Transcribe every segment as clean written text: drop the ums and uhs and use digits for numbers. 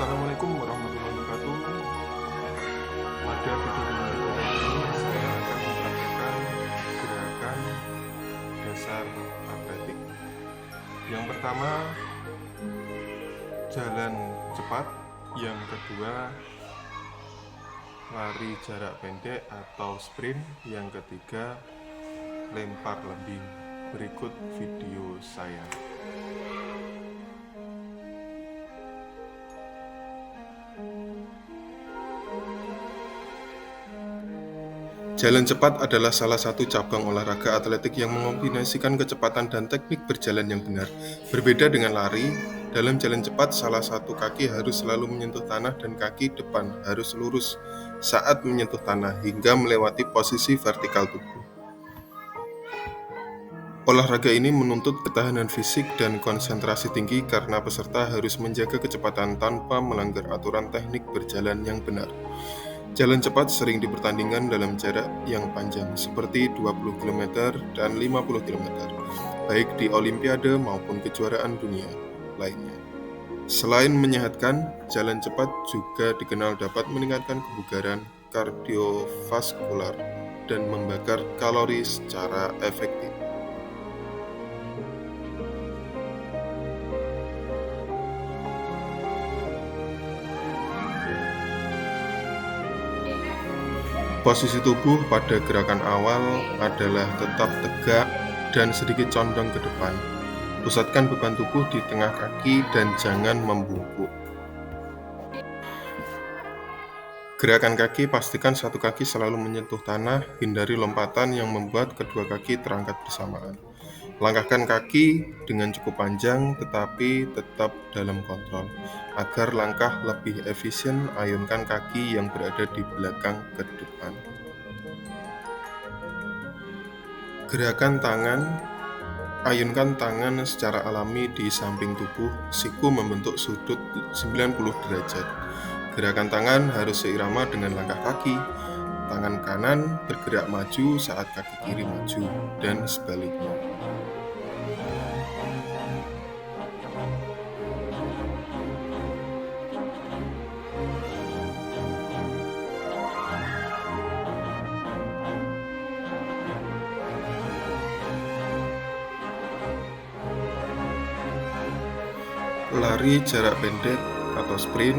Assalamualaikum warahmatullahi wabarakatuh. Pada video kali ini saya akan mempraktikkan gerakan dasar atletik. Yang pertama, jalan cepat. Yang kedua, lari jarak pendek atau sprint. Yang ketiga, lempar lembing. Berikut video saya. Jalan cepat adalah salah satu cabang olahraga atletik yang mengombinasikan kecepatan dan teknik berjalan yang benar. Berbeda dengan lari, dalam jalan cepat salah satu kaki harus selalu menyentuh tanah dan kaki depan harus lurus saat menyentuh tanah hingga melewati posisi vertikal tubuh. Olahraga ini menuntut ketahanan fisik dan konsentrasi tinggi karena peserta harus menjaga kecepatan tanpa melanggar aturan teknik berjalan yang benar. Jalan cepat sering dipertandingkan dalam jarak yang panjang, seperti 20 km dan 50 km, baik di Olimpiade maupun kejuaraan dunia lainnya. Selain menyehatkan, jalan cepat juga dikenal dapat meningkatkan kebugaran kardiovaskular dan membakar kalori secara efektif. Posisi tubuh pada gerakan awal adalah tetap tegak dan sedikit condong ke depan. Pusatkan beban tubuh di tengah kaki dan jangan membungkuk. Gerakan kaki, pastikan satu kaki selalu menyentuh tanah, hindari lompatan yang membuat kedua kaki terangkat bersamaan. Langkahkan kaki dengan cukup panjang tetapi tetap dalam kontrol. Agar langkah lebih efisien, ayunkan kaki yang berada di belakang ke depan. Gerakan tangan. Ayunkan tangan secara alami di samping tubuh, siku membentuk sudut 90 derajat. Gerakan tangan harus seirama dengan langkah kaki. Tangan kanan bergerak maju saat kaki kiri maju, dan sebaliknya. Lari jarak pendek atau sprint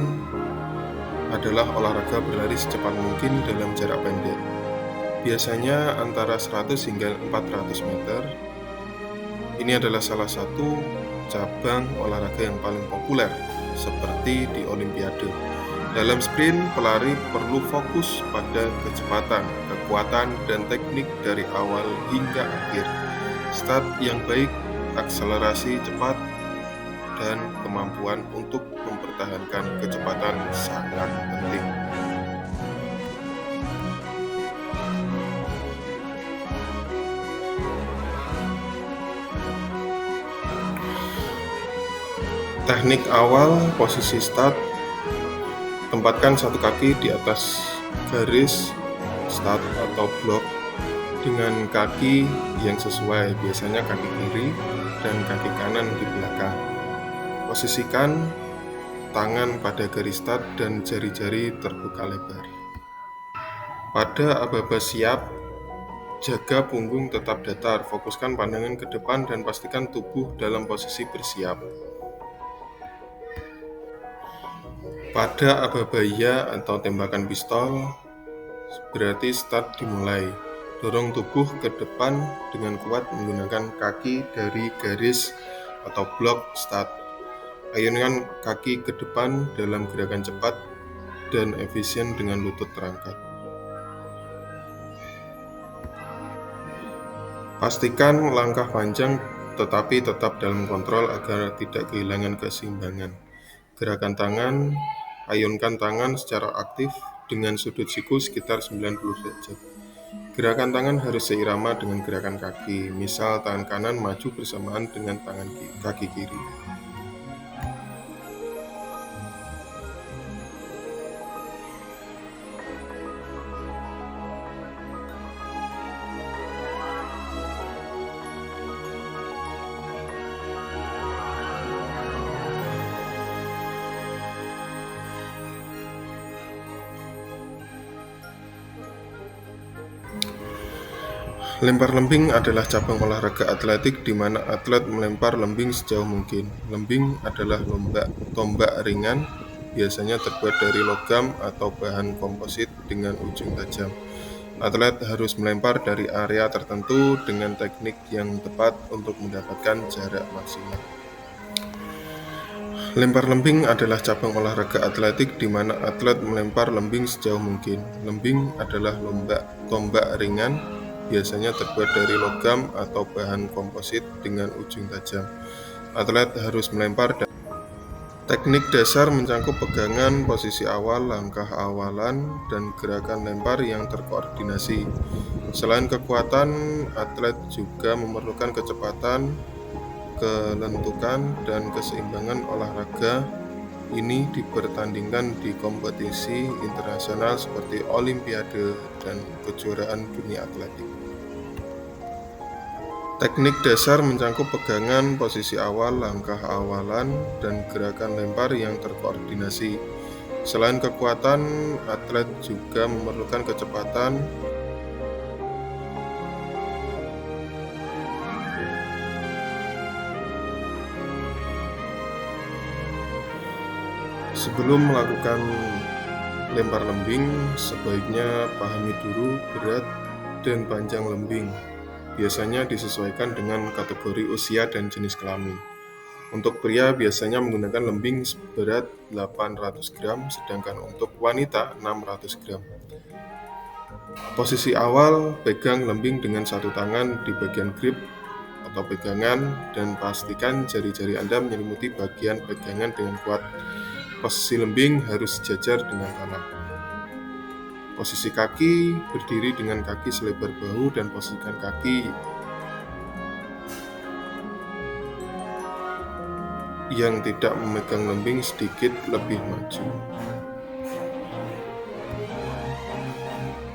adalah olahraga berlari secepat mungkin dalam jarak pendek, biasanya antara 100 hingga 400 meter. Ini adalah salah satu cabang olahraga yang paling populer, seperti di Olimpiade. Dalam sprint, pelari perlu fokus pada kecepatan, kekuatan, dan teknik dari awal hingga akhir. Start yang baik, akselerasi cepat, dan kemampuan untuk mempertahankan kecepatan sangat penting. Teknik awal, posisi start. Tempatkan satu kaki di atas garis start atau blok dengan kaki yang sesuai, biasanya kaki kiri dan kaki kanan di belakang. Posisikan tangan pada garis start dan jari-jari terbuka lebar. Pada aba-aba siap, jaga punggung tetap datar, fokuskan pandangan ke depan dan pastikan tubuh dalam posisi bersiap. Pada aba-aba iya atau tembakan pistol, berarti start dimulai. Dorong tubuh ke depan dengan kuat menggunakan kaki dari garis atau blok start. Ayunkan kaki ke depan dalam gerakan cepat dan efisien dengan lutut terangkat. Pastikan langkah panjang tetapi tetap dalam kontrol agar tidak kehilangan keseimbangan. Gerakan tangan, ayunkan tangan secara aktif dengan sudut siku sekitar 90 derajat. Gerakan tangan harus seirama dengan gerakan kaki, misal tangan kanan maju bersamaan dengan tangan kaki kiri. Lempar lembing adalah cabang olahraga atletik di mana atlet melempar lembing sejauh mungkin. Lembing adalah tombak ringan, biasanya terbuat dari logam atau bahan komposit dengan ujung tajam. Atlet harus melempar dari area tertentu dengan teknik yang tepat untuk mendapatkan jarak maksimal. Lempar lembing adalah cabang olahraga atletik di mana atlet melempar lembing sejauh mungkin. Lembing adalah tombak ringan, biasanya terbuat dari logam atau bahan komposit dengan ujung tajam. Atlet harus melempar teknik dasar mencangkup pegangan, posisi awal, langkah awalan, dan gerakan lempar yang terkoordinasi. Selain kekuatan, atlet juga memerlukan kecepatan, kelentukan, dan keseimbangan. Olahraga ini dipertandingkan di kompetisi internasional seperti Olimpiade dan kejuaraan dunia atletik. Teknik dasar mencangkup pegangan, posisi awal, langkah awalan, dan gerakan lempar yang terkoordinasi. Selain kekuatan, atlet juga memerlukan kecepatan, Sebelum melakukan lempar lembing, sebaiknya pahami dulu berat dan panjang lembing. Biasanya disesuaikan dengan kategori usia dan jenis kelamin. Untuk pria biasanya menggunakan lembing berat 800 gram, sedangkan untuk wanita 600 gram. Posisi awal, pegang lembing dengan satu tangan di bagian grip atau pegangan dan pastikan jari-jari Anda menyelimuti bagian pegangan dengan kuat. Posisi lembing harus sejajar dengan tanah. Posisi kaki, berdiri dengan kaki selebar bahu dan posisikan kaki yang tidak memegang lembing sedikit lebih maju.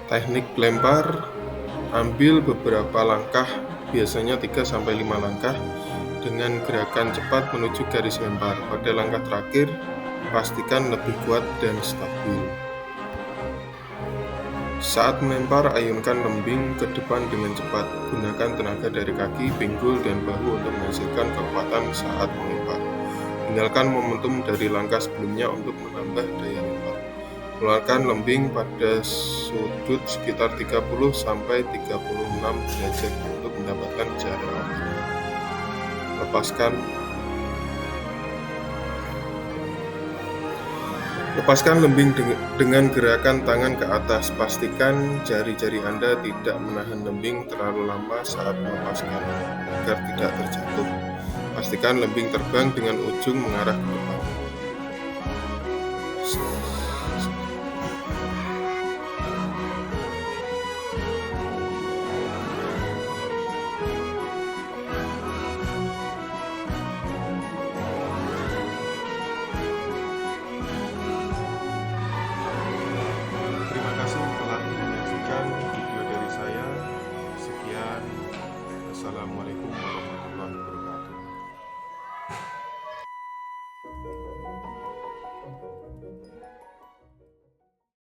Teknik lempar, ambil beberapa langkah, biasanya 3-5 langkah, dengan gerakan cepat menuju garis lempar. Pada langkah terakhir, pastikan lebih kuat dan stabil. Saat melempar, ayunkan lembing ke depan dengan cepat. Gunakan tenaga dari kaki, pinggul, dan bahu untuk menghasilkan kekuatan saat melempar. Tinggalkan momentum dari langkah sebelumnya untuk menambah daya lempar. Keluarkan lembing pada sudut sekitar 30-36 derajat untuk mendapatkan jarak optimal. Lepaskan lembing dengan gerakan tangan ke atas. Pastikan jari-jari Anda tidak menahan lembing terlalu lama saat melepaskan, agar tidak terjatuh. Pastikan lembing terbang dengan ujung mengarah ke depan.